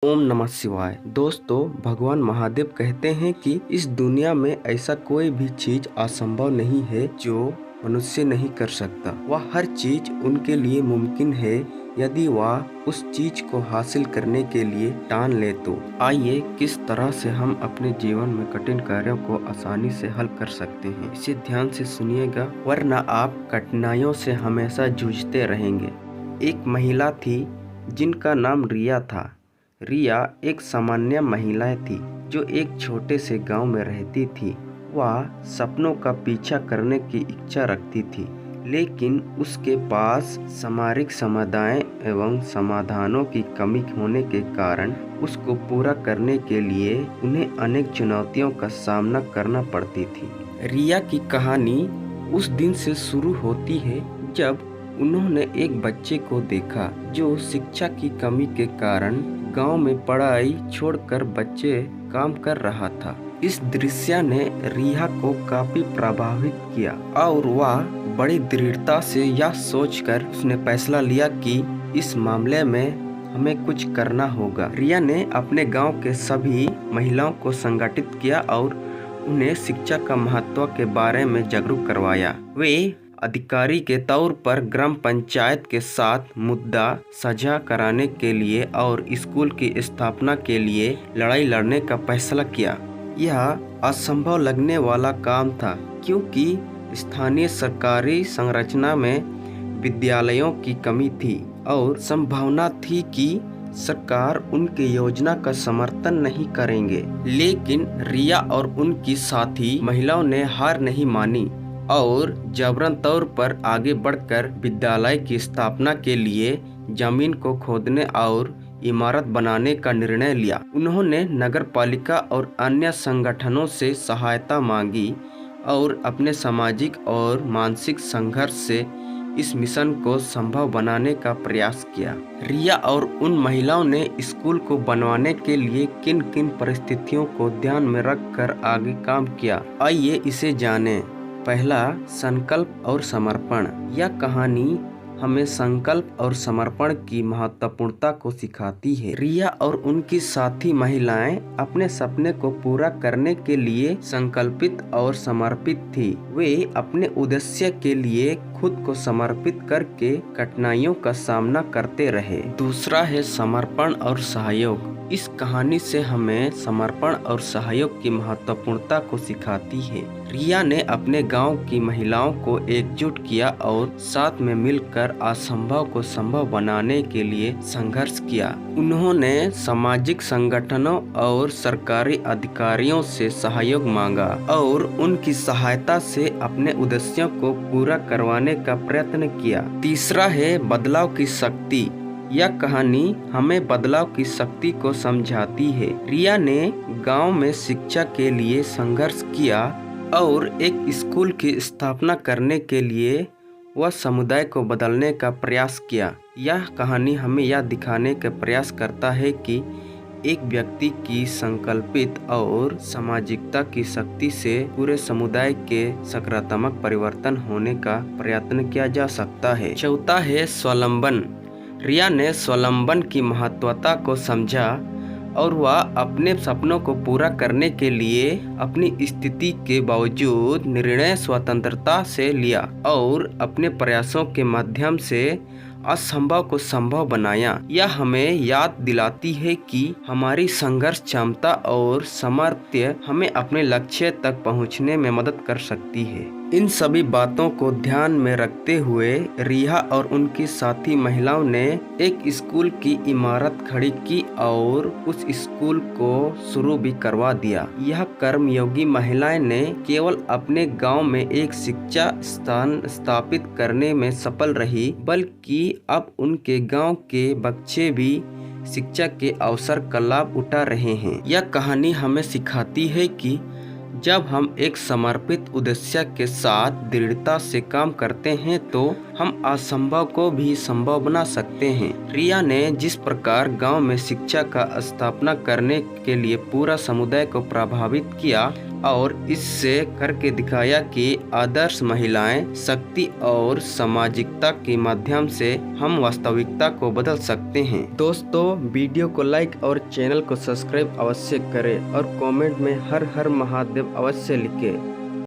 ओम नमः शिवाय। दोस्तों, भगवान महादेव कहते हैं कि इस दुनिया में ऐसा कोई भी चीज असंभव नहीं है जो मनुष्य नहीं कर सकता। वह हर चीज उनके लिए मुमकिन है यदि वह उस चीज को हासिल करने के लिए ठान ले तो। आइए किस तरह से हम अपने जीवन में कठिन कार्यों को आसानी से हल कर सकते हैं, इसे ध्यान से सुनिएगा, वरना आप कठिनाइयों से हमेशा जूझते रहेंगे। एक महिला थी जिनका नाम रिया था। रिया एक सामान्य महिला थी जो एक छोटे से गांव में रहती थी। वह सपनों का पीछा करने की इच्छा रखती थी, लेकिन उसके पास सामरिक समुदाय एवं समाधानों की कमी होने के कारण उसको पूरा करने के लिए उन्हें अनेक चुनौतियों का सामना करना पड़ती थी। रिया की कहानी उस दिन से शुरू होती है जब उन्होंने एक बच्चे को देखा जो शिक्षा की कमी के कारण गांव में पढ़ाई छोड़कर बच्चे काम कर रहा था। इस दृश्य ने रिया को काफी प्रभावित किया और वह बड़ी दृढ़ता से यह सोचकर उसने फैसला लिया कि इस मामले में हमें कुछ करना होगा। रिया ने अपने गांव के सभी महिलाओं को संगठित किया और उन्हें शिक्षा का महत्व के बारे में जागरूक करवाया। वे अधिकारी के तौर पर ग्राम पंचायत के साथ मुद्दा साझा कराने के लिए और स्कूल की स्थापना के लिए लड़ाई लड़ने का फैसला किया। यह असंभव लगने वाला काम था क्योंकि स्थानीय सरकारी संरचना में विद्यालयों की कमी थी और संभावना थी कि सरकार उनके योजना का समर्थन नहीं करेंगे। लेकिन रिया और उनकी साथी महिलाओं ने हार नहीं मानी और जबरन तौर पर आगे बढ़कर विद्यालय की स्थापना के लिए जमीन को खोदने और इमारत बनाने का निर्णय लिया। उन्होंने नगर पालिका और अन्य संगठनों से सहायता मांगी और अपने सामाजिक और मानसिक संघर्ष से इस मिशन को संभव बनाने का प्रयास किया। रिया और उन महिलाओं ने स्कूल को बनवाने के लिए किन किन परिस्थितियों को ध्यान में रखकर आगे काम किया, आइए इसे जानें। पहला, संकल्प और समर्पण। यह कहानी हमें संकल्प और समर्पण की महत्वपूर्णता को सिखाती है। रिया और उनकी साथी महिलाएं अपने सपने को पूरा करने के लिए संकल्पित और समर्पित थी। वे अपने उद्देश्य के लिए खुद को समर्पित करके कठिनाइयों का सामना करते रहे। दूसरा है समर्पण और सहयोग। इस कहानी से हमें समर्पण और सहयोग की महत्वपूर्णता को सिखाती है। रिया ने अपने गांव की महिलाओं को एकजुट किया और साथ में मिलकर असंभव को संभव बनाने के लिए संघर्ष किया। उन्होंने सामाजिक संगठनों और सरकारी अधिकारियों से सहयोग मांगा और उनकी सहायता से अपने उद्देश्यों को पूरा करवाने का प्रयत्न किया। तीसरा है बदलाव की शक्ति। यह कहानी हमें बदलाव की शक्ति को समझाती है। रिया ने गांव में शिक्षा के लिए संघर्ष किया और एक स्कूल की स्थापना करने के लिए वह समुदाय को बदलने का प्रयास किया। यह कहानी हमें यह दिखाने का प्रयास करता है कि एक व्यक्ति की संकल्पित और सामाजिकता की शक्ति से पूरे समुदाय के सकारात्मक परिवर्तन होने का प्रयत्न किया जा सकता है। चौथा है स्वावलंबन। रिया ने स्वावलंबन की महत्वता को समझा और वह अपने सपनों को पूरा करने के लिए अपनी स्थिति के बावजूद निर्णय स्वतंत्रता से लिया और अपने प्रयासों के माध्यम से असंभव को संभव बनाया। यह हमें याद दिलाती है कि हमारी संघर्ष क्षमता और सामर्थ्य हमें अपने लक्ष्य तक पहुंचने में मदद कर सकती है। इन सभी बातों को ध्यान में रखते हुए रिया और उनकी साथी महिलाओं ने एक स्कूल की इमारत खड़ी की और उस स्कूल को शुरू भी करवा दिया। यह कर्मयोगी महिलाएं ने केवल अपने गांव में एक शिक्षा स्थान स्थापित करने में सफल रही, बल्कि अब उनके गांव के बच्चे भी शिक्षा के अवसर का लाभ उठा रहे हैं। यह कहानी हमें सिखाती है कि जब हम एक समर्पित उद्देश्य के साथ दृढ़ता से काम करते हैं तो हम असंभव को भी संभव बना सकते हैं। रिया ने जिस प्रकार गांव में शिक्षा का स्थापना करने के लिए पूरा समुदाय को प्रभावित किया, और इससे करके दिखाया कि आदर्श महिलाएं शक्ति और सामाजिकता के माध्यम से हम वास्तविकता को बदल सकते हैं। दोस्तों, वीडियो को लाइक और चैनल को सब्सक्राइब अवश्य करें और कमेंट में हर हर महादेव अवश्य लिखें।